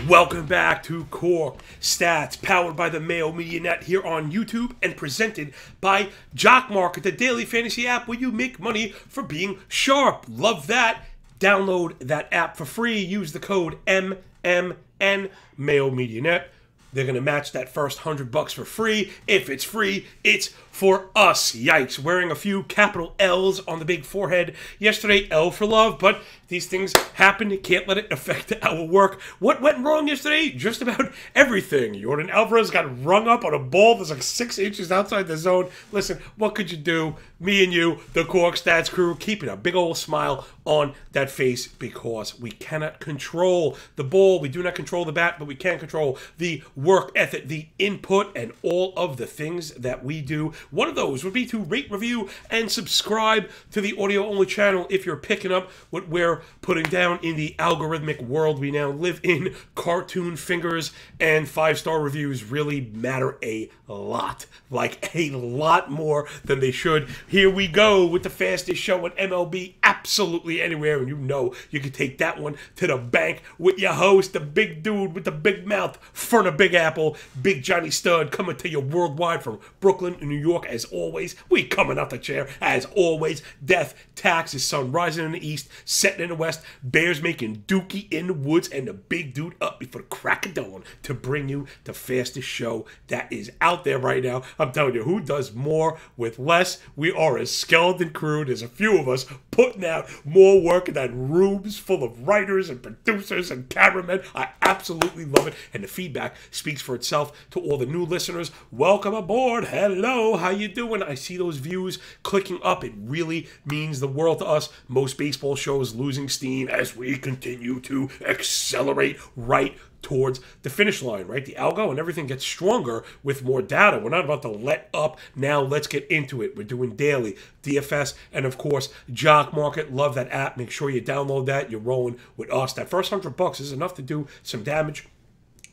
Welcome back to Core Stats, powered by the Mayo Media Net here on YouTube and presented by Jock MKT, the daily fantasy app where you make money for being sharp. Love that. Download that app for free. Use the code MMN, Mayo Media Net. They're going to match that first $100 for free. If it's free, it's for us. Yikes. Wearing a few capital L's on the big forehead yesterday. L for love, but these things happen. You can't let it affect our work. What went wrong yesterday? Just about everything. Jordan Alvarez got rung up on a ball that's like 6 inches outside the zone. Listen, what could you do? Me and you, the Core Stats crew, keeping a big old smile on that face because we cannot control the ball. We do not control the bat, but we can control the work ethic, the input, and all of the things that we do. One of those would be to rate, review, and subscribe to the audio-only channel if you're picking up what we're putting down in the algorithmic world we now live in. Cartoon fingers and 5-star reviews really matter a lot. Like a lot more than they should. Here we go with the fastest show in MLB absolutely anywhere, and you know you can take that one to the bank with your host, the big dude with the big mouth, front of Big Apple, Big Johnny Stud, coming to you worldwide from Brooklyn and New York. As always, we coming out the chair. As always, death, taxes, sun rising in the east, setting in the west, bears making dookie in the woods, and the big dude up before the crack of dawn to bring you the fastest show that is out there right now. I'm telling you, who does more with less? We are a skeleton crew. There's a few of us putting out more work than rooms full of writers and producers and cameramen. I absolutely love it, and the feedback speaks for itself. To all the new listeners, welcome aboard. Hello, how you doing? I see those views clicking up. It really means the world to us. Most baseball shows losing steam as we continue to accelerate right towards the finish line, right? The algo and everything gets stronger with more data. We're not about to let up. Now let's get into it. We're doing daily, DFS, and of course, Jock MKT. Love that app. Make sure you download that. You're rolling with us. That first $100 is enough to do some damage.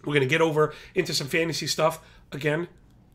We're going to get over into some fantasy stuff. Again,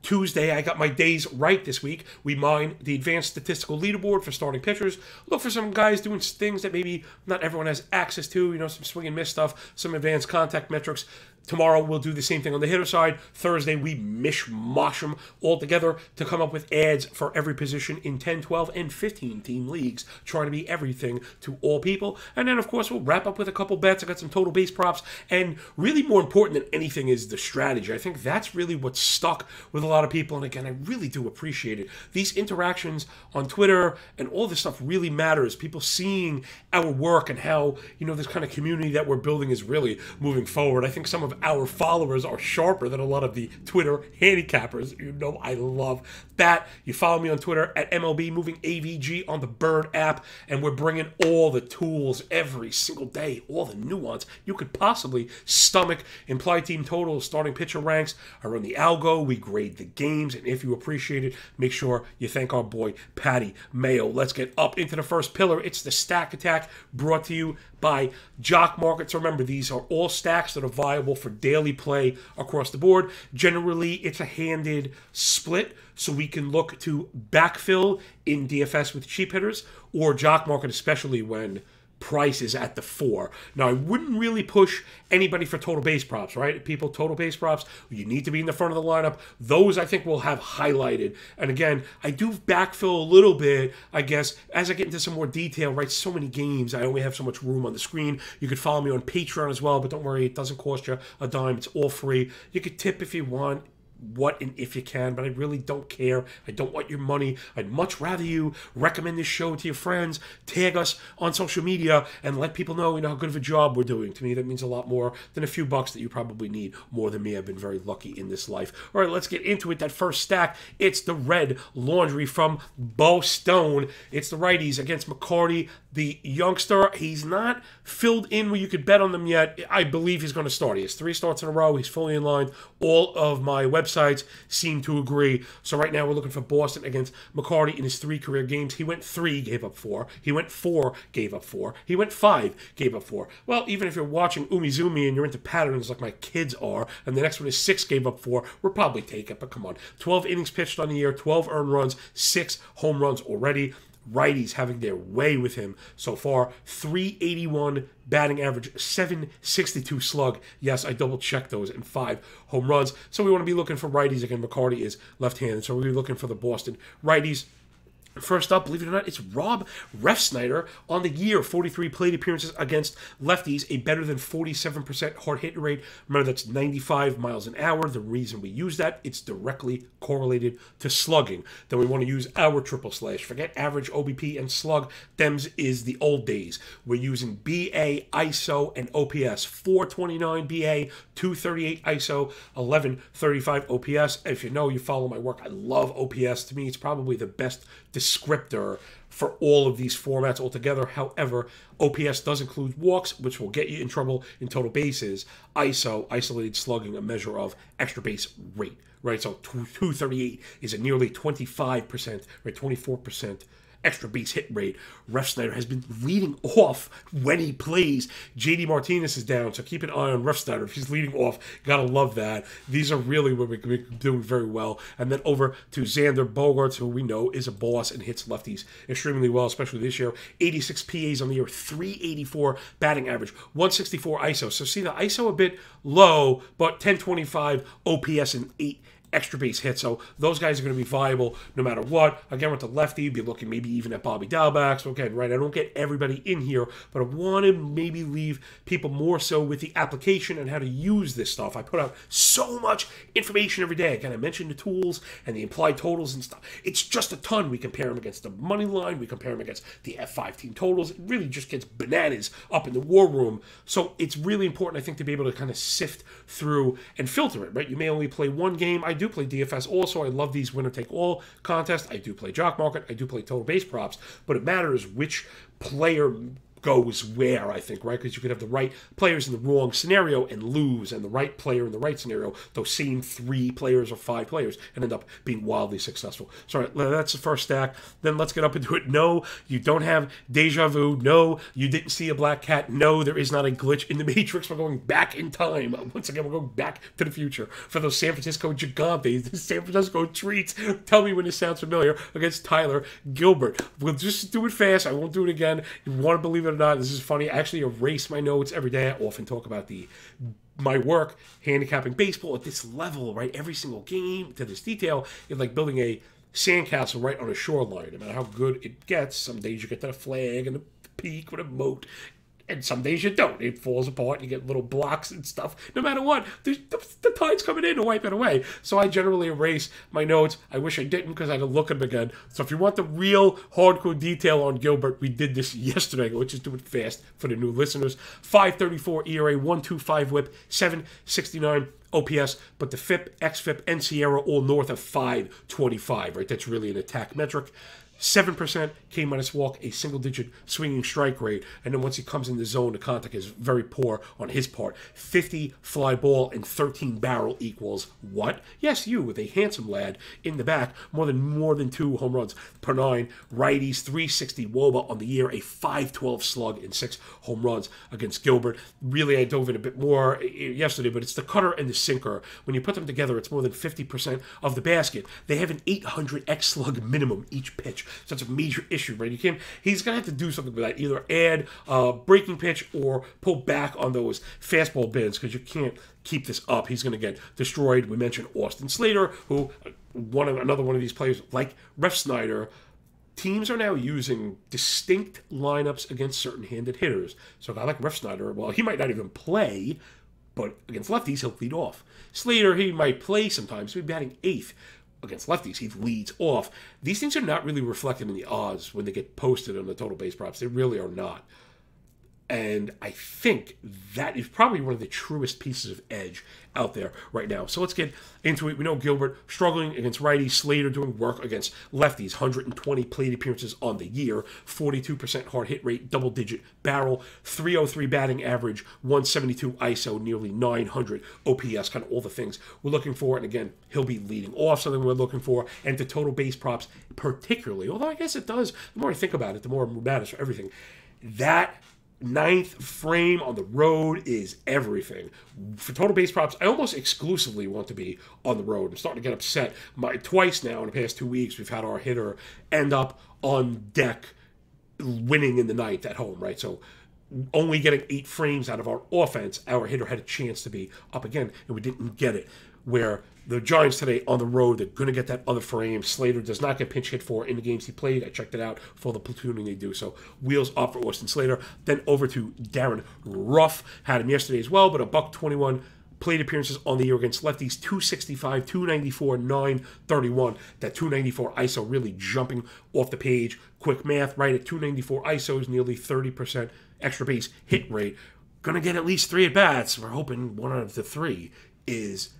Tuesday, I got my days right this week. We mine the advanced statistical leaderboard for starting pitchers. Look for some guys doing things that maybe not everyone has access to. You know, some swing and miss stuff, some advanced contact metrics. Tomorrow, we'll do the same thing on the hitter side. Thursday, we mishmash them all together to come up with ads for every position in 10, 12, and 15-team leagues, trying to be everything to all people. And then, of course, we'll wrap up with a couple bets. I got some total base props. And really more important than anything is the strategy. I think that's really what's stuck with a lot of people. And again, I really do appreciate it. These interactions on Twitter and all this stuff really matters. People seeing our work and how, you know, this kind of community that we're building is really moving forward. I think some of our followers are sharper than a lot of the Twitter handicappers. You know, I love that. You follow me on Twitter at MLB Moving AVG on the Bird app, and we're bringing all the tools every single day, all the nuance you could possibly stomach. Implied team totals, starting pitcher ranks. I run the algo. We grade the games, and if you appreciate it, make sure you thank our boy Patty Mayo. Let's get up into the first pillar. It's the Stack Attack, brought to you by Jock MKT. So remember, these are all stacks that are viable for daily play across the board. Generally, it's a handed split, so we can look to backfill in DFS with cheap hitters, or Jock MKT, especially when price is at the 4. Now, I wouldn't really push anybody for total base props, right? People, total base props, you need to be in the front of the lineup. Those, I think, will have highlighted. And again, I do backfill a little bit, I guess, as I get into some more detail, right? So many games, I only have so much room on the screen. You could follow me on Patreon as well, but don't worry, it doesn't cost you a dime. It's all free. You could tip if you want. What and if you can, but I really don't care. I don't want your money. I'd much rather you recommend this show to your friends, tag us on social media, and let people know, you know, how good of a job we're doing. To me, that means a lot more than a few bucks that you probably need more than me. I've been very lucky in this life. All right, let's get into it. That first stack, it's the Red Laundry from Bo Stone. It's the righties against McCarty, the youngster. He's not filled in where you could bet on them yet. I believe he's going to start. He has 3 starts in a row. He's fully in line. All of my websites seem to agree. So right now we're looking for Boston against McCarty in his 3 career games. He went 3, gave up 4. He went 4, gave up 4. He went 5, gave up 4. Well, even if you're watching Umizoomi and you're into patterns like my kids are, and the next one is 6, gave up 4, we'll probably take it. But come on, 12 innings pitched on the year, 12 earned runs, 6 home runs already. Righties having their way with him so far. 381 batting average, 762 slug. Yes, I double-checked those, and 5 home runs. So we want to be looking for righties. Again, McCarty is left-handed, so we'll be looking for the Boston righties. First up, believe it or not, it's Rob Refsnyder on the year. 43 plate appearances against lefties, a better than 47% hard hit rate. Remember, that's 95 miles an hour. The reason we use that, it's directly correlated to slugging. Then we want to use our triple slash. Forget average OBP and slug. Them's is the old days. We're using BA, ISO, and OPS. 429 BA, 238 ISO, 1135 OPS. If you know, you follow my work, I love OPS. To me, it's probably the best descriptor for all of these formats altogether. However, OPS does include walks, which will get you in trouble in total bases. ISO, isolated slugging, a measure of extra base rate, right? So 238 is a nearly 25%, right? 24% extra base hit rate. Refsnyder has been leading off when he plays. JD Martinez is down, so keep an eye on Refsnyder. If he's leading off, gotta love that. These are really what we're doing very well. And then over to Xander Bogaerts, who we know is a boss and hits lefties extremely well, especially this year. 86 PAs on the year, 384 batting average, 164 ISO. So see the ISO a bit low, but 1025 OPS and 8 extra base hits. So those guys are going to be viable no matter what. Again, with the lefty, you'd be looking maybe even at Bobby Dalbec. So again, right, I don't get everybody in here, but I want to maybe leave people more so with the application and how to use this stuff. I put out so much information every day. Again, I mentioned the tools and the implied totals and stuff. It's just a ton. We compare them against the money line. We compare them against the F5 team totals. It really just gets bananas up in the war room. So it's really important, I think, to be able to kind of sift through and filter it, right? You may only play one game. I do play DFS also. I love these winner-take-all contests. I do play Jock Market. I do play total base props. But it matters which player goes where, I think, right? Because you could have the right players in the wrong scenario and lose, and the right player in the right scenario, those same 3 players or 5 players, and end up being wildly successful. So that's the first stack. Then let's get up into it. No, you don't have deja vu. No, you didn't see a black cat. No, there is not a glitch in the Matrix. We're going back in time. Once again, we're going back to the future for those San Francisco Gigantes, the San Francisco Treats. Tell me when this sounds familiar, against Tyler Gilbert. We'll just do it fast. I won't do it again. You want to believe it or not, this is funny. I actually erase my notes every day. I often talk about my work handicapping baseball at this level, right? Every single game to this detail. It's like building a sandcastle right on a shoreline. No matter how good it gets, some days you get to the flag and the peak with a moat, and some days you don't. It falls apart and you get little blocks and stuff. No matter what, the tide's coming in to wipe it away. So I generally erase my notes. I wish I didn't because I had to look at them again. So if you want the real hardcore detail on Gilbert, we did this yesterday. We'll just do it fast for the new listeners. 5.34 ERA, 1.25 WHIP, 7.69 OPS, but the FIP, XFIP, and Sierra all north of 5.25, right? That's really an attack metric. 7% K-minus walk, a single-digit swinging strike rate, and then once he comes in the zone, the contact is very poor on his part. 50 fly ball and 13 barrel equals what? Yes, you, with a handsome lad in the back, more than 2 home runs per 9. Righties, 360 WOBA on the year, a 512 slug and 6 home runs against Gilbert. Really, I dove in a bit more yesterday, but it's the cutter and the sinker. When you put them together, it's more than 50% of the basket. They have an 800 X slug minimum each pitch. So it's a major issue, right? He's going to have to do something with that. Either add breaking pitch or pull back on those fastball bends, because you can't keep this up. He's going to get destroyed. We mentioned Austin Slater, who another one of these players like Refsnyder. Teams are now using distinct lineups against certain handed hitters. So a guy like Refsnyder, well, he might not even play, but against lefties, he'll lead off. Slater, he might play sometimes. He'll be batting 8th. Against lefties, he leads off. These things are not really reflected in the odds when they get posted on the total base props. They really are not. And I think that is probably one of the truest pieces of edge out there right now. So let's get into it. We know Gilbert struggling against righties, Slater doing work against lefties, 120 plate appearances on the year, 42% hard hit rate, double-digit barrel, 303 batting average, 172 ISO, nearly 900 OPS, kind of all the things we're looking for. And again, he'll be leading off, something we're looking for, and to total base props particularly, although I guess it does, the more I think about it, the more it matters for everything. That ninth frame on the road is everything. For total base props, I almost exclusively want to be on the road. I'm starting to get upset. Twice now in the past 2 weeks, we've had our hitter end up on deck winning in the ninth at home, right? So only getting 8 frames out of our offense, our hitter had a chance to be up again, and we didn't get it. Where the Giants today on the road, they're going to get that other frame. Slater does not get pinch hit for in the games he played. I checked it out for the platooning they do. So wheels up for Austin Slater. Then over to Darren Ruff. Had him yesterday as well, but a $121 plate appearances on the year against lefties. 265, 294, 931. That 294 ISO really jumping off the page. Quick math, right at 294 ISOs, nearly 30% extra base hit rate. Going to get at least 3 at-bats. We're hoping one out of the 3 is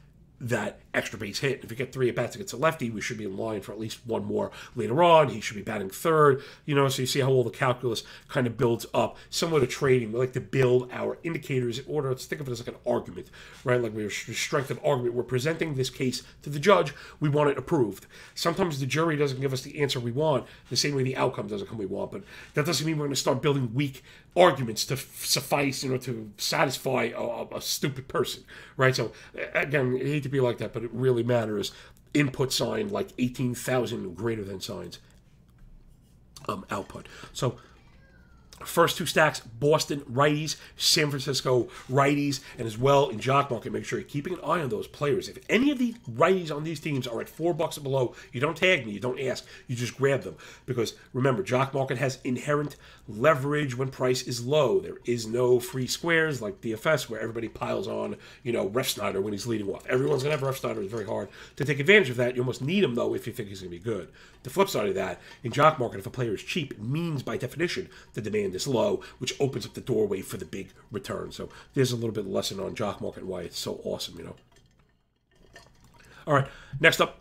that extra base hit. If we get 3 at-bats against a lefty, we should be in line for at least 1 more later on. He should be batting third. So you see how all the calculus kind of builds up. Similar to trading, we like to build our indicators in order. Let's think of it as like an argument, right? Like we're strength of argument. We're presenting this case to the judge. We want it approved. Sometimes the jury doesn't give us the answer we want, the same way the outcome doesn't come we want. But that doesn't mean we're going to start building weak arguments to suffice, to satisfy a stupid person, right? So again, I hate to be like that, but it really matters. Input sign like 18,000 greater than signs. Output. So first 2 stacks, Boston righties, San Francisco righties, and as well in Jock Market, make sure you're keeping an eye on those players. If any of the righties on these teams are at $4 or below, you don't tag me, you don't ask, you just grab them. Because remember, Jock Market has inherent leverage when price is low. There is no free squares like DFS where everybody piles on, Ref Snyder when he's leading off. Everyone's going to have Ref Snyder. It's very hard to take advantage of that. You almost need him, though, if you think he's going to be good. The flip side of that, in Jock Market, if a player is cheap, it means by definition the demand is low, which opens up the doorway for the big return. So there's a little bit of lesson on Jock Market and why it's so awesome, All right, next up,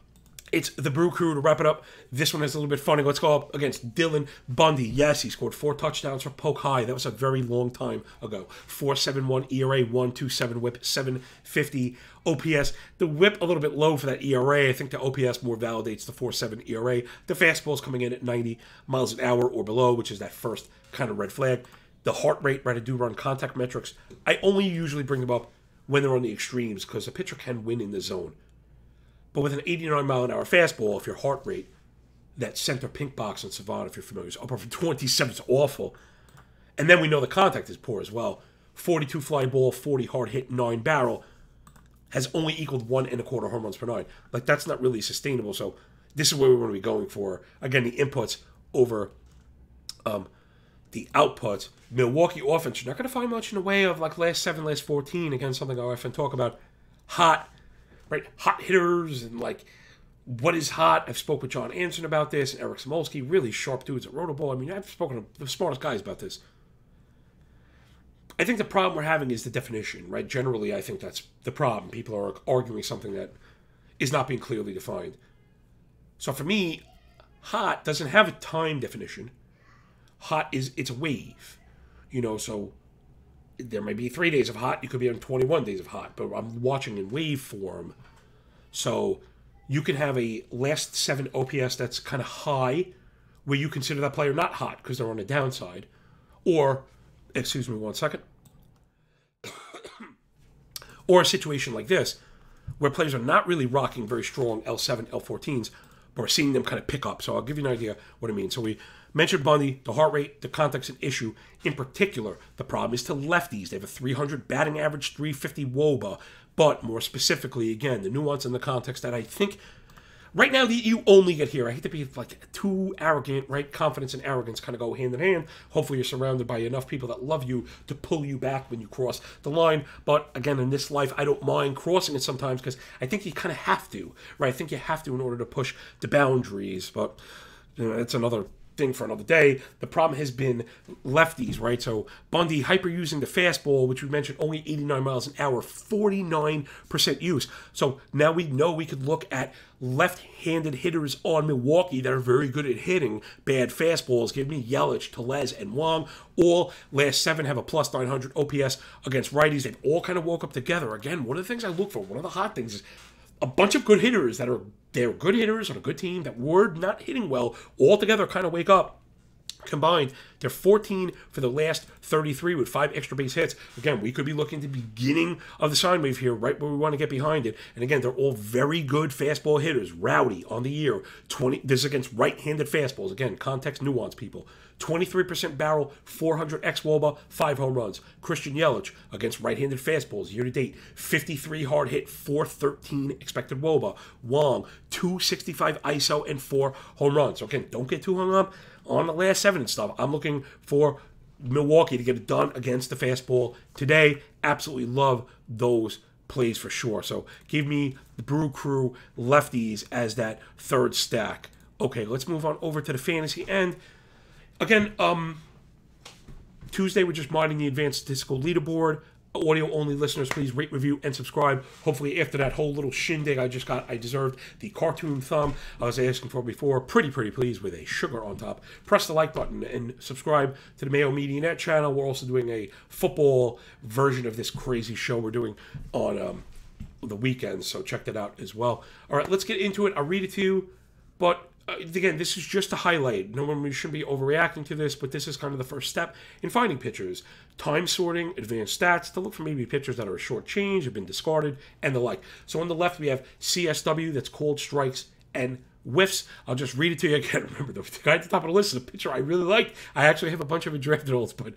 it's the Brew Crew to wrap it up. This one is a little bit funny. Let's go up against Dylan Bundy. Yes, he scored 4 touchdowns for Polk High. That was a very long time ago. 4.71 ERA, 1.27 whip, 7.50 OPS. The whip a little bit low for that ERA. I think the OPS more validates the 4.7 ERA. The fastball's coming in at 90 miles an hour or below, which is that first kind of red flag. The heart rate, right, I do run contact metrics. I only usually bring them up when they're on the extremes because a pitcher can win in the zone. But with an 89-mile-an-hour fastball, if your heart rate, that center pink box on Savant, if you're familiar, is up over 27, it's awful. And then we know the contact is poor as well. 42 fly ball, 40 hard hit, 9 barrel has only equaled 1.25 home runs per 9. Like, that's not really sustainable. So this is where we want to be going for, again, the inputs over the outputs. Milwaukee offense, you're not going to find much in the way of like last 7, last 14. Again, something I often talk about. Hot hitters and like what is hot. I've spoken with John Anderson about this and Eric Smolsky, really sharp dudes at Rotoball. I mean, I've spoken to the smartest guys about this. I think the problem we're having is the definition, right? Generally, I think that's the problem. People are arguing something that is not being clearly defined. So for me, hot doesn't have a time definition. Hot it's a wave, so there may be 3 days of hot. You could be on 21 days of hot, but I'm watching in wave form. So you could have a last 7 OPS that's kind of high, where you consider that player not hot because they're on the downside. Or, excuse me 1 second. Or a situation like this, where players are not really rocking very strong L7, L14s, but we're seeing them kind of pick up. So I'll give you an idea what I mean. So we mentioned Bundy, the heart rate, the contact's an issue. In particular, the problem is to lefties. They have a 300 batting average, 350 WOBA. But more specifically, again, the nuance in the context that I think right now you only get here. I hate to be like too arrogant, right? Confidence and arrogance kind of go hand in hand. Hopefully you're surrounded by enough people that love you to pull you back when you cross the line. But again, in this life, I don't mind crossing it sometimes because I think you kind of have to, right? I think you have to in order to push the boundaries. But it's another thing for another day. The problem has been lefties, right? So Bundy hyper using the fastball, which we mentioned only 89 miles an hour, 49% use. So now we know we could look at left-handed hitters on Milwaukee that are very good at hitting bad fastballs. Give me Yelich, Tellez, and Wong. All last 7 have a plus 900 OPS against righties. They've all kind of woke up together. Again, one of the things I look for, one of the hot things is a bunch of good hitters they're good hitters on a good team that were not hitting well all together kind of wake up, combined They're 14 for the last 33 with 5 extra base hits. Again, we could be looking at the beginning of the sine wave here, right where we want to get behind it. And again, they're all very good fastball hitters. Rowdy on the year. This is against right-handed fastballs. Again, context, nuance, people. 23% barrel, 400 xWOBA, 5 home runs. Christian Yelich against right-handed fastballs year to date, 53 hard hit, 413 expected WOBA. Wong, 265 ISO and 4 home runs. Okay, don't get too hung up on the last 7 and stuff. I'm looking for Milwaukee to get it done against the fastball today. Absolutely love those plays for sure. So give me the Brew Crew lefties as that third stack. Okay, let's move on over to the fantasy end. Again, Tuesday we're just mining the advanced statistical leaderboard. Audio-only listeners, please rate, review, and subscribe. Hopefully after that whole little shindig I just got, I deserved the cartoon thumb I was asking for before. Pretty pleased with a sugar on top. Press the like button and subscribe to the Mayo Media Net channel. We're also doing a football version of this crazy show we're doing on the weekends, so check that out as well. All right, let's get into it. I'll read it to you, but again, this is just a highlight. No one shouldn't be overreacting to this, but this is kind of the first step in finding pitchers. Time sorting, advanced stats, to look for maybe pitchers that are a short change, have been discarded, and the like. So on the left, we have CSW, that's called strikes and whiffs. I'll just read it to you again. Remember, the guy at the top of the list is a pitcher I really liked. I actually have a bunch of drafted olds, but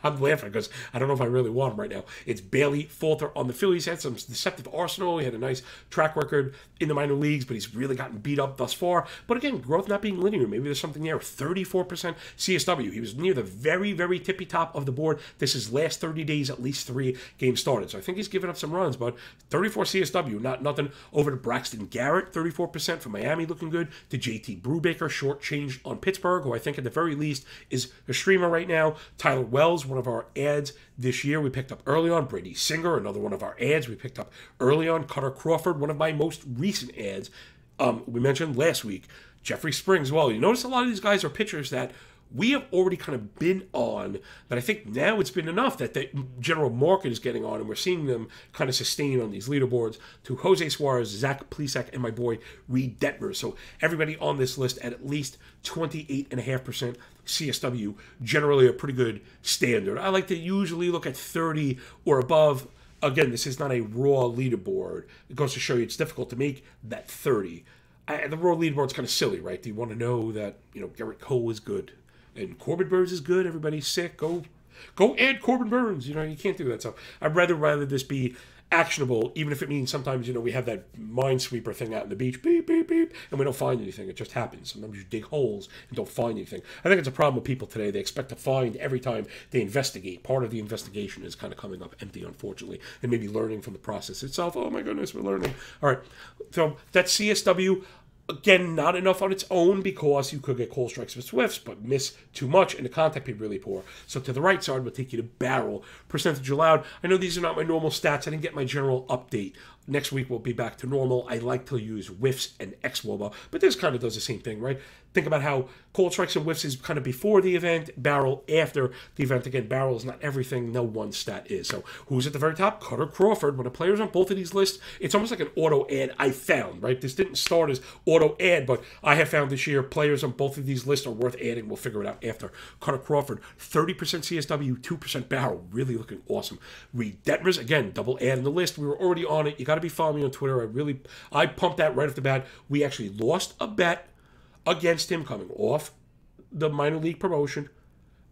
I'm laughing because I don't know if I really want him right now. It's Bailey Falter on the Phillies. He had some deceptive arsenal. He had a nice track record in the minor leagues, but he's really gotten beat up thus far. But again, growth not being linear. Maybe there's something there. 34% CSW. He was near the very tippy top of the board. This is last 30 days, at least 3 games started. So I think he's given up some runs, but 34 CSW, not nothing over to Braxton Garrett, 34% for Miami, looking good. To JT Brubaker, shortchanged on Pittsburgh, who I think at the very least is a streamer right now. Tyler Wells, one of our ads this year we picked up early on. Brady Singer, another one of our ads we picked up early on. Cutter Crawford, one of my most recent ads we mentioned last week. Jeffrey Springs, well, you notice a lot of these guys are pitchers that we have already kind of been on, but I think now it's been enough that the general market is getting on, and we're seeing them kind of sustain on these leaderboards. To Jose Suarez, Zach Plesac, and my boy Reed Detmer. So everybody on this list at least 28.5% CSW, generally a pretty good standard. I like to usually look at 30 or above. Again, this is not a raw leaderboard. It goes to show you it's difficult to make that 30. The raw leaderboard's kind of silly, right? Do you want to know that, Garrett Cole is good? And Corbin Burns is good. Everybody's sick. Go add Corbin Burns. You can't do that. So I'd rather this be actionable, even if it means sometimes, we have that minesweeper thing out in the beach, beep, beep, beep, and we don't find anything. It just happens. Sometimes you dig holes and don't find anything. I think it's a problem with people today. They expect to find every time they investigate. Part of the investigation is kind of coming up empty, unfortunately, and maybe learning from the process itself. Oh my goodness, we're learning. All right. So that's CSW. Again, not enough on its own because you could get cold strikes with swifts, but miss too much and the contact be really poor. So to the right side, we'll take you to barrel. Percentage allowed. I know these are not my normal stats. I didn't get my general update. Next week, we'll be back to normal. I like to use whiffs and xWOBA, but this kind of does the same thing, right? Think about how cold strikes and whiffs is kind of before the event, barrel after the event. Again, barrel is not everything. No one stat is. So who's at the very top? Cutter Crawford. When a player's on both of these lists, it's almost like an auto ad I found, right? This didn't start as auto ad, but I have found this year players on both of these lists are worth adding. We'll figure it out after. Cutter Crawford, 30% CSW, 2% barrel. Really looking awesome. Reed Detmers, again, double ad in the list. We were already on it. You got to be following me on Twitter. I pumped that right off the bat. We actually lost a bet against him coming off the minor league promotion,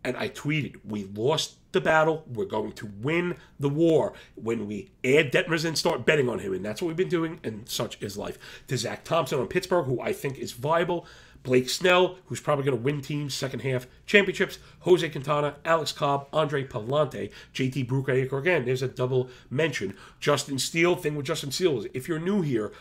and I tweeted, we lost the battle, we're going to win the war when we add Detmers and start betting on him, and that's what we've been doing, and such is life. To Zach Thompson on Pittsburgh, who I think is viable. Blake Snell, who's probably going to win teams second half championships. Jose Quintana, Alex Cobb, Andre Palante, JT Brubaker. Again, there's a double mention. Justin Steele, thing with Justin Steele is, if you're new here,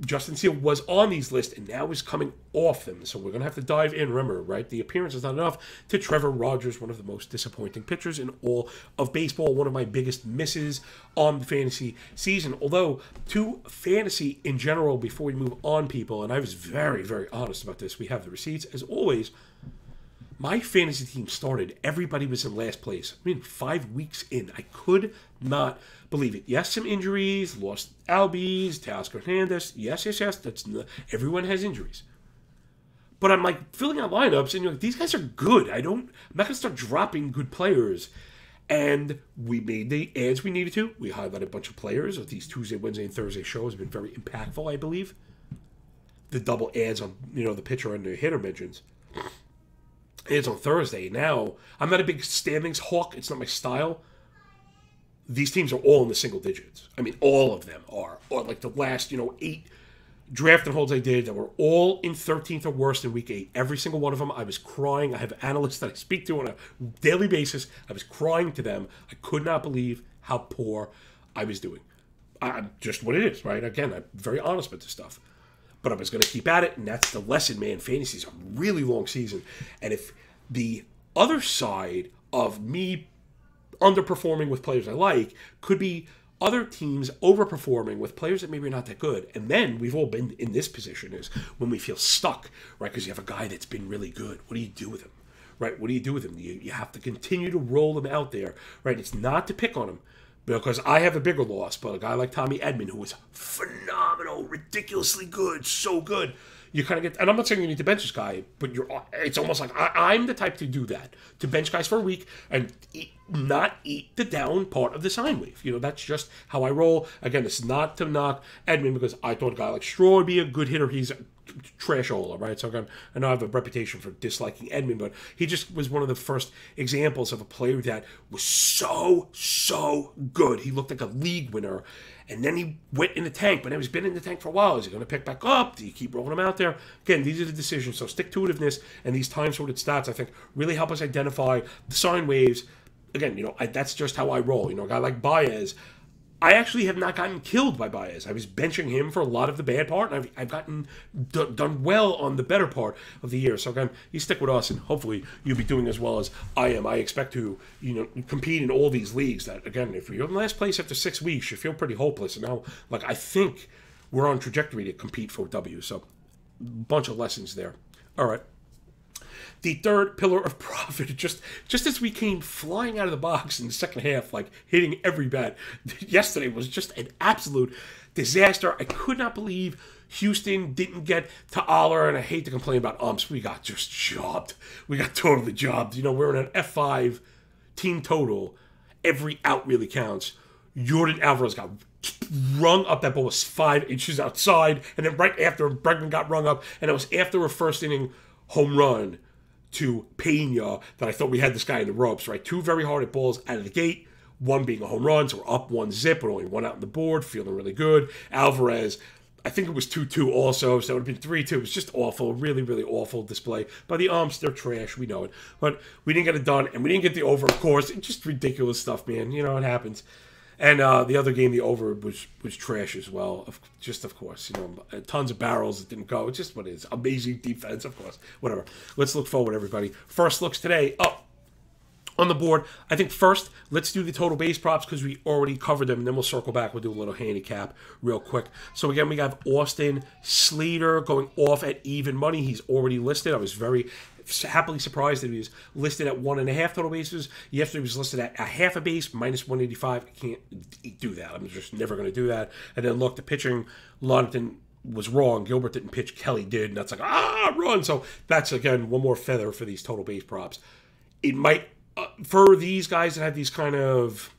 Justin Steele was on these lists and now is coming off them. So we're going to have to dive in. Remember, right? The appearance is not enough. To Trevor Rogers, one of the most disappointing pitchers in all of baseball. One of my biggest misses on the fantasy season. Although, to fantasy in general, before we move on, people, and I was very honest about this. We have the receipts. As always, my fantasy team started. Everybody was in last place. 5 weeks in. I could not believe it. Yes, some injuries. Lost Albies, Teoscar Hernandez. Yes. Everyone has injuries. But I'm like filling out lineups, and you're like, these guys are good. I'm not gonna start dropping good players. And we made the ads we needed to. We highlighted a bunch of players. These Tuesday, Wednesday, and Thursday shows have been very impactful, I believe. The double ads on, the pitcher and the hitter mentions. Ads on Thursday. Now, I'm not a big standings hawk. It's not my style. These teams are all in the single digits. I mean, all of them are. Or like the last, 8 draft and holds I did that were all in 13th or worse in week 8. Every single one of them, I was crying. I have analysts that I speak to on a daily basis. I was crying to them. I could not believe how poor I was doing. I'm just what it is, right? Again, I'm very honest with this stuff. But I was going to keep at it, and that's the lesson, man. Fantasy is a really long season. And if the other side of me underperforming with players I like could be other teams overperforming with players that maybe are not that good. And then we've all been in this position is when we feel stuck, right? Because you have a guy that's been really good. What do you do with him, right? What do you do with him? You have to continue to roll him out there, right? It's not to pick on him because I have a bigger loss, but a guy like Tommy Edman, who was phenomenal, ridiculously good, so good. You kind of get, and I'm not saying you need to bench this guy, but it's almost like I'm the type to do that, to bench guys for a week and not eat the down part of the sine wave. That's just how I roll. Again, it's not to knock Edman because I thought a guy like Straw would be a good hitter. He's a trash-oler, right? So again, I know I have a reputation for disliking Edman, but he just was one of the first examples of a player that was so good. He looked like a league winner. And then he went in the tank, but now he's been in the tank for a while. Is he going to pick back up? Do you keep rolling him out there? Again, these are the decisions. So stick-to-itiveness and these time-sorted stats, I think, really help us identify the sine waves. Again, that's just how I roll. A guy like Baez, I actually have not gotten killed by Baez. I was benching him for a lot of the bad part, and I've gotten done well on the better part of the year. So again, you stick with us, and hopefully you'll be doing as well as I am. I expect to, compete in all these leagues. That again, if you're in last place after 6 weeks, you feel pretty hopeless. And now, I think we're on trajectory to compete for W. So, bunch of lessons there. All right. The third pillar of profit, just as we came flying out of the box in the second half, hitting every bat, yesterday was just an absolute disaster. I could not believe Houston didn't get to Aller, and I hate to complain about umps. We got just jobbed. We got totally jobbed. We're in an F5 team total. Every out really counts. Jordan Alvarez got rung up. That ball was 5 inches outside, and then right after, Bregman got rung up, and it was after a first inning home run to Pena that I thought we had this guy in the ropes, right? 2 very hard hit balls out of the gate, one being a home run, so we're up 1-zip, but only 1 out on the board, feeling really good. Alvarez, I think it was 2-2 also, so it would have been 3-2. It was just awful, really, really awful display. By the umps, they're trash, we know it. But we didn't get it done, and we didn't get the over, of course. It's just ridiculous stuff, man. It happens. And the other game, the over was trash as well. Of course, tons of barrels that didn't go. It's just what it is. Amazing defense, of course. Whatever. Let's look forward, everybody. First looks today up on the board. I think first, let's do the total base props because we already covered them, and then we'll circle back. We'll do a little handicap real quick. So again, we have Austin Slater going off at even money. He's already listed. I was very happily surprised that he was listed at 1.5 total bases. Yesterday he was listed at a half a base, minus 185. I can't do that. I'm just never going to do that. And then look, the pitching, London was wrong. Gilbert didn't pitch. Kelly did. And that's run. So that's, again, one more feather for these total base props. It might, for these guys that have these kind of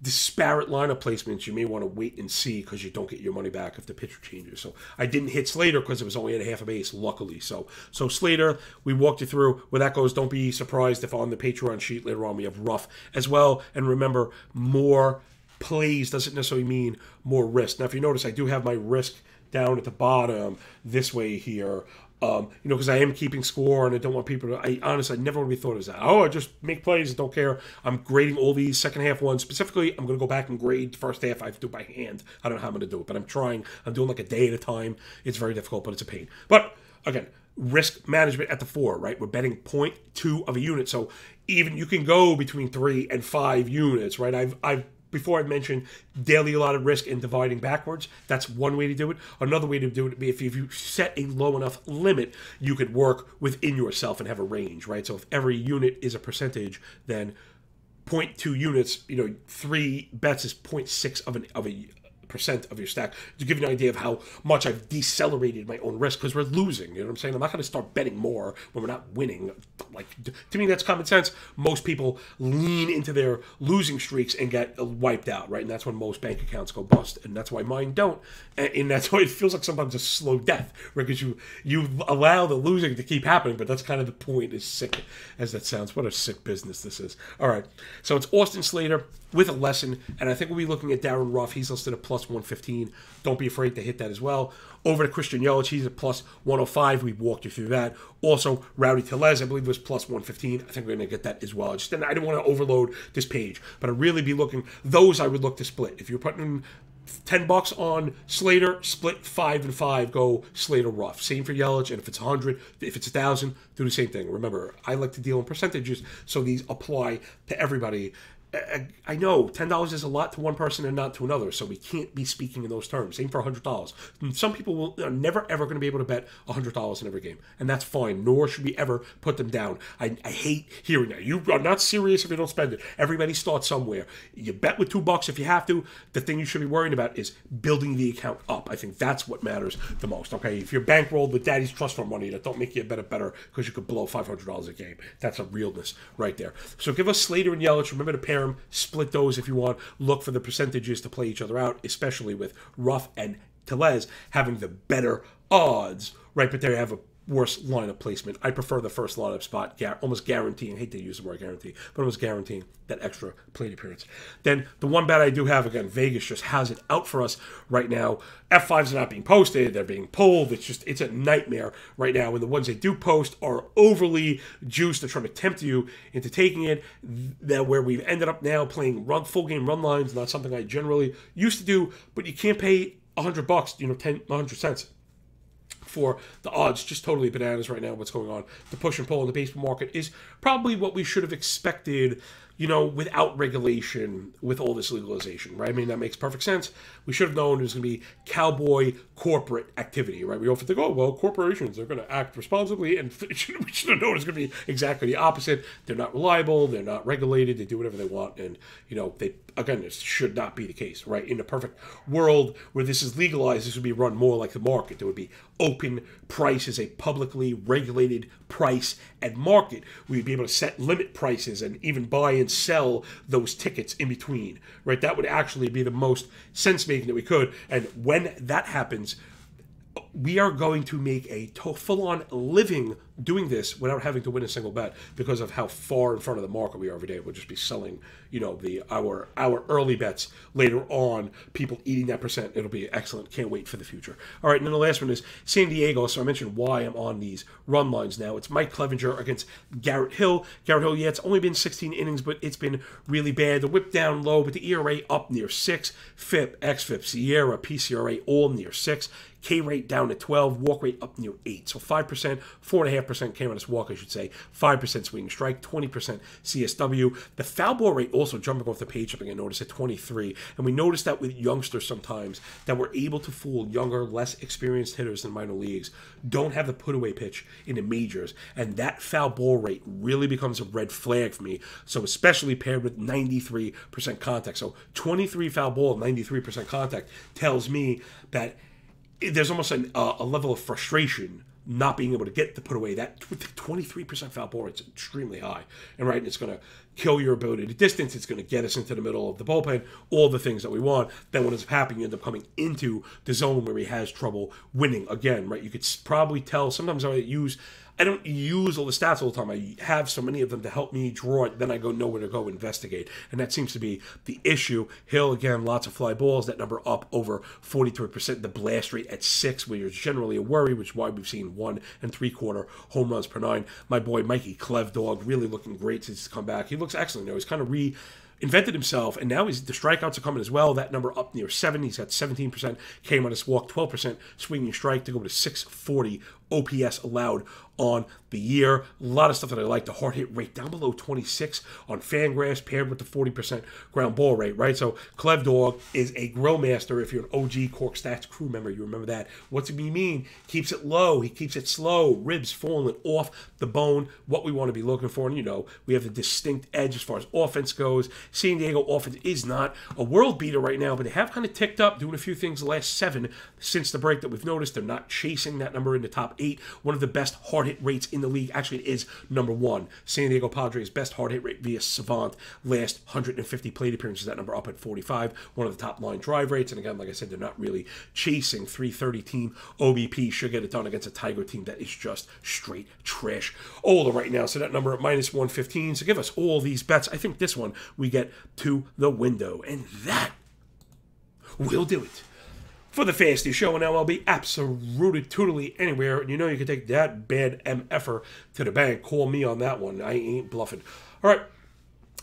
disparate lineup placements, you may want to wait and see because you don't get your money back if the pitcher changes. So I didn't hit Slater because it was only at a half a base, luckily. So Slater, we walked you through where that goes. Don't be surprised if on the Patreon sheet later on we have rough as well. And remember, more plays doesn't necessarily mean more risk. Now, if you notice, I do have my risk down at the bottom this way here. Because I am keeping score and I don't want people to, I never really thought it was that. I just make plays and don't care. I'm grading all these second half ones. Specifically, I'm going to go back and grade the first half. I have to do it by hand. I don't know how I'm going to do it, but I'm trying. I'm doing a day at a time. It's very difficult, but it's a pain. But again, risk management at the 4, right? We're betting 0.2 of a unit. So even you can go between 3 and 5 units, right? Before I mentioned daily allotted risk and dividing backwards. That's one way to do it. Another way to do it would be if you set a low enough limit, you could work within yourself and have a range, right? So if every unit is a percentage, then 0.2 units, 3 bets is 0.6 of a percent of your stack to give you an idea of how much I've decelerated my own risk because we're losing. You know what I'm saying? I'm not going to start betting more when we're not winning. Like, to me, that's common sense. Most people lean into their losing streaks and get wiped out, right? And that's when most bank accounts go bust, and that's why mine don't. And that's why it feels like sometimes a slow death, right? Because you allow the losing to keep happening, but that's kind of the point, as sick as that sounds. What a sick business this is. All right, so it's Austin Slater with a lesson, and I think we'll be looking at Darren Ruff. He's listed at plus 115. Don't be afraid to hit that as well. Over to Christian Yelich, he's at plus 105. We walked you through that. Also, Rowdy Tellez, I believe, was plus 115. I think we're going to get that as well. I didn't want to overload this page, but I'd really be looking, those I would look to split. If you're putting in $10 on Slater, split 5 and 5, go Slater Ruff. Same for Yelich, and if it's 100, if it's 1,000, do the same thing. Remember, I like to deal in percentages, so these apply to everybody. I know $10 is a lot to one person and not to another, so we can't be speaking in those terms. Same for $100. Some people are never ever going to be able to bet $100 in every game, and that's fine. Nor should we ever put them down. I hate hearing that. You are not serious if you don't spend it. Everybody starts somewhere. You bet with $2 if you have to. The thing you should be worrying about is building the account up. I think that's what matters the most. Okay, if you're bankrolled with Daddy's trust fund money, that don't make you a better because you could blow $500 a game. That's a realness right there. So give us Slater and Yelich. Remember to pair them, split those if you want. Look for the percentages to play each other out, especially with Ruff and Tellez having the better odds, right? But they have a worse lineup placement. I prefer the first lineup spot, almost guaranteeing, I hate to use the word guarantee, but almost guaranteeing that extra plate appearance. Then the one bet I do have, again, Vegas just has it out for us right now. F5s are not being posted, they're being pulled. It's a nightmare right now. And the ones they do post are overly juiced. They're trying to tempt you into taking it. That where we've ended up now playing full game run lines, not something I generally used to do, but you can't pay $100, 100 cents for the odds. Just totally bananas right now what's going on. The push and pull in the baseball market is probably what we should have expected, without regulation, with all this legalization, right? I mean, that makes perfect sense. We should have known it was going to be cowboy corporate activity, right? We often think, oh, well, corporations, they're going to act responsibly, and we should have known it's going to be exactly the opposite. They're not reliable, they're not regulated, they do whatever they want, and, this should not be the case, right? In a perfect world where this is legalized, this would be run more like the market. There would be open prices, a publicly regulated price and market. We'd be able to set limit prices and even buy and sell those tickets in between, right? That would actually be the most sense-making that we could. And when that happens, we are going to make a full-on living doing this without having to win a single bet because of how far in front of the market we are every day. We'll just be selling, our early bets later on, people eating that percent. It'll be excellent. Can't wait for the future. All right, and then the last one is San Diego. So I mentioned why I'm on these run lines now. It's Mike Clevenger against Garrett Hill. Garrett Hill, it's only been 16 innings, but it's been really bad. The whip down low, but the ERA up near 6. FIP, XFIP, Sierra, PCRA all near 6. K rate down to 12, walk rate up near 8. So 5%, 4.5% K minus walk, I should say. 5% swing and strike, 20% CSW. The foul ball rate also jumping off the page, something I noticed at 23. And we noticed that with youngsters sometimes, that we're able to fool younger, less experienced hitters in minor leagues, don't have the put-away pitch in the majors. And that foul ball rate really becomes a red flag for me. So especially paired with 93% contact. So 23 foul ball, 93% contact tells me that there's almost a level of frustration not being able to get the put away. That 23% foul ball rate's extremely high. And it's going to kill your ability to distance. It's going to get us into the middle of the bullpen, all the things that we want. Then what ends up happening, you end up coming into the zone where he has trouble winning again, right? You could probably tell. Sometimes I don't use all the stats all the time. I have so many of them to help me draw it. Then I know where to go investigate. And that seems to be the issue. Hill, again, lots of fly balls. That number up over 43%. The blast rate at 6, which is generally a worry, which is why we've seen 1 3/4 home runs per 9. My boy, Mikey Clevdog, really looking great since he's come back. He looks excellent. He's kind of reinvented himself, and now the strikeouts are coming as well. That number up near 7. He's got 17% K minus walk, 12% swinging strike to go to 640 OPS allowed on the year. A lot of stuff that I like. The hard hit rate down below 26 on Fangraphs, paired with the 40% ground ball rate, right? So Clev Dog is a grill master. If you're an OG Cork Stats crew member, you remember that. What's it mean? Keeps it low. He keeps it slow. Ribs falling off the bone. What we want to be looking for. And we have the distinct edge as far as offense goes. San Diego offense is not a world beater right now, but they have kind of ticked up, doing a few things the last 7 since the break that we've noticed. They're not chasing that number in the top 8. One of the best hard hit rates in the league. Actually, it is number 1. San Diego Padres' best hard hit rate via Savant. Last 150 plate appearances, that number up at 45. One of the top line drive rates. And again, like I said, they're not really chasing. 330 team OBP should get it done against a Tiger team that is just straight trash all right now. So that number at -115. So give us all these bets. I think this one we get to the window. And that will do it for the fastest show in MLB, absolutely, totally anywhere. And you know you can take that bad MFer to the bank. Call me on that one. I ain't bluffing. All right.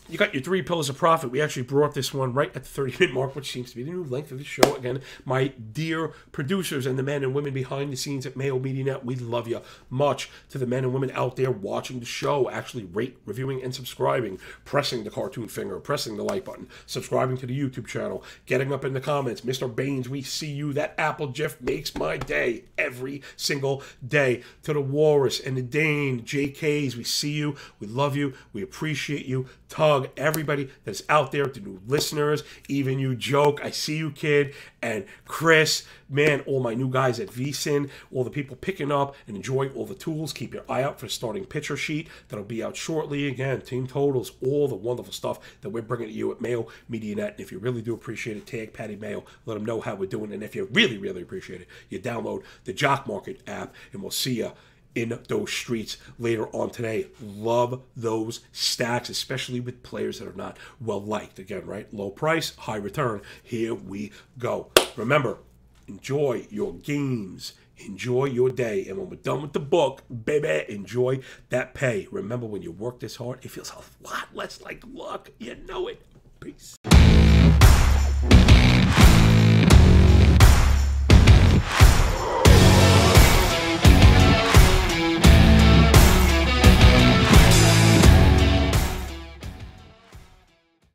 You got your 3 pillars of profit. We actually brought this one right at the 30-minute mark, which seems to be the new length of the show. Again, my dear producers and the men and women behind the scenes at Mayo Media Net, we love you much. To the men and women out there watching the show, actually rate, reviewing, and subscribing, pressing the cartoon finger, pressing the like button, subscribing to the YouTube channel, getting up in the comments. Mr. Baines, we see you. That Apple GIF makes my day every single day. To the Walrus and the Dane, JKs, we see you. We love you. We appreciate you. Tug, everybody that's out there, the new listeners, even you, Joke, I see you, kid, and Chris, man, all my new guys at VSiN, all the people picking up and enjoying all the tools. Keep your eye out for the starting pitcher sheet. That'll be out shortly. Again, team totals, all the wonderful stuff that we're bringing to you at Mayo Media Net. And if you really do appreciate it, tag Patty Mayo. Let them know how we're doing. And if you really, really appreciate it, you download the Jock Market app, and we'll see you in those streets later on today. Love those stats, especially with players that are not well liked. Again, right? Low price, high return. Here we go. Remember, enjoy your games. Enjoy your day. And when we're done with the book, baby, enjoy that pay. Remember, when you work this hard, it feels a lot less like luck. You know it. Peace.